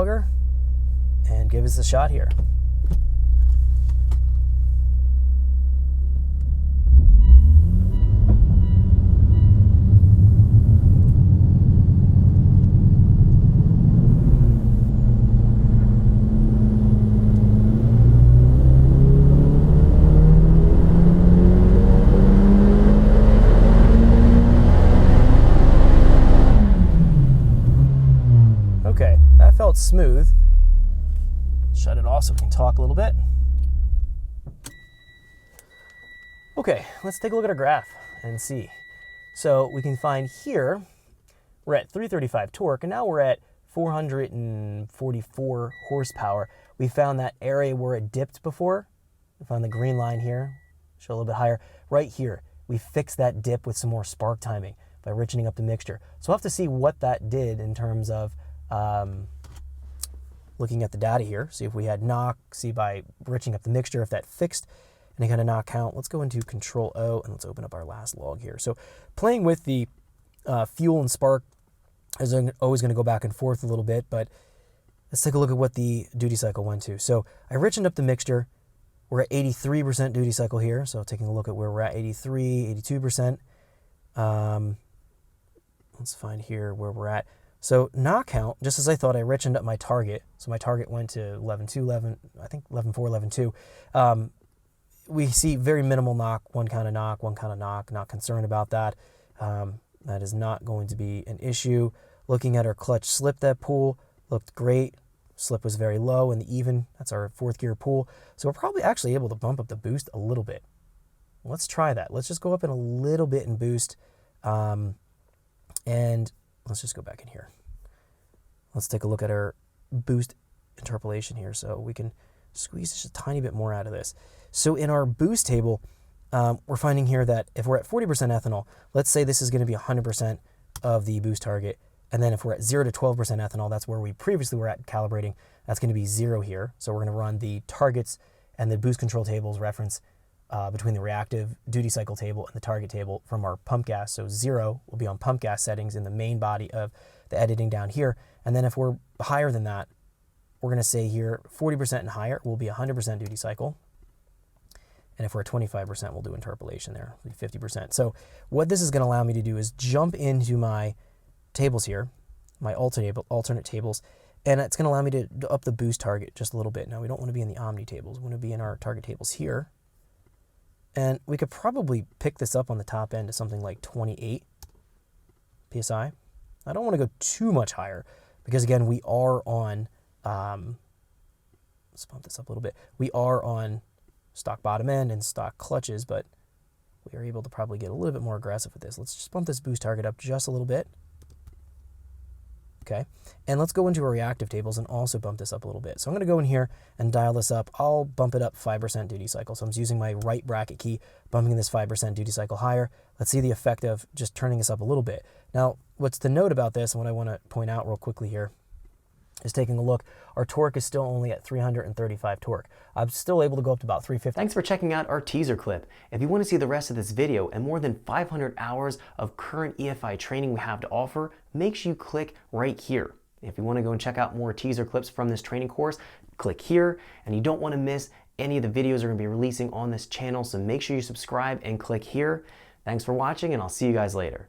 debugger and give us a shot here. Okay, that felt smooth. Shut it off so we can talk a little bit. Okay, let's take a look at our graph and see. So we can find here, we're at 335 torque, and now we're at 444 horsepower. We found that area where it dipped before. We found the green line here, show a little bit higher. Right here, we fixed that dip with some more spark timing by richening up the mixture. So we'll have to see what that did in terms of looking at the data here, see if we had knock, see by richening up the mixture if that fixed any kind of knock count. Let's go into Control O and let's open up our last log here. So playing with the fuel and spark is always going to go back and forth a little bit, but let's take a look at what the duty cycle went to. So I richened up the mixture. We're at 83% duty cycle here. So taking a look at where we're at, 83, 82%. Let's find here where we're at. So knock count, just as I thought, I richened up my target. So my target went to 11.2, I think 11.4, 11.2. We see very minimal knock, one count of knock, not concerned about that. That is not going to be an issue. Looking at our clutch slip that pull, looked great. Slip was very low in the even. That's our fourth gear pull. So we're probably actually able to bump up the boost a little bit. Let's try that. Let's just go up in a little bit and boost. And let's just go back in here. Let's take a look at our boost interpolation here so we can squeeze just a tiny bit more out of this. So in our boost table, we're finding here that if we're at 40% ethanol, let's say this is going to be 100% of the boost target. And then if we're at 0 to 12% ethanol, that's where we previously were at calibrating. That's going to be 0 here. So we're going to run the targets and the boost control tables reference between the reactive duty cycle table and the target table from our pump gas. So 0 will be on pump gas settings in the main body of the editing down here. And then if we're higher than that, we're going to say here 40% and higher will be 100% duty cycle. And if we're at 25%, we'll do interpolation there, 50%. So what this is going to allow me to do is jump into my tables here, my alternate tables, and it's going to allow me to up the boost target just a little bit. Now, we don't want to be in the Omni tables. We want to be in our target tables here. And we could probably pick this up on the top end to something like 28 PSI. I don't want to go too much higher because, again, we are on, let's bump this up a little bit. We are on stock bottom end and stock clutches, but we are able to probably get a little bit more aggressive with this. Let's just bump this boost target up just a little bit. Okay, and let's go into our reactive tables and also bump this up a little bit. So I'm going to go in here and dial this up. I'll bump it up 5% duty cycle. So I'm using my right bracket key, bumping this 5% duty cycle higher. Let's see the effect of just turning this up a little bit. Now, what's the note about this, and what I want to point out real quickly here, is taking a look. Our torque is still only at 335 torque. I'm still able to go up to about 350. Thanks for checking out our teaser clip. If you want to see the rest of this video and more than 500 hours of current EFI training we have to offer, make sure you click right here. If you want to go and check out more teaser clips from this training course, click here. And you don't want to miss any of the videos we're going to be releasing on this channel, so make sure you subscribe and click here. Thanks for watching, and I'll see you guys later.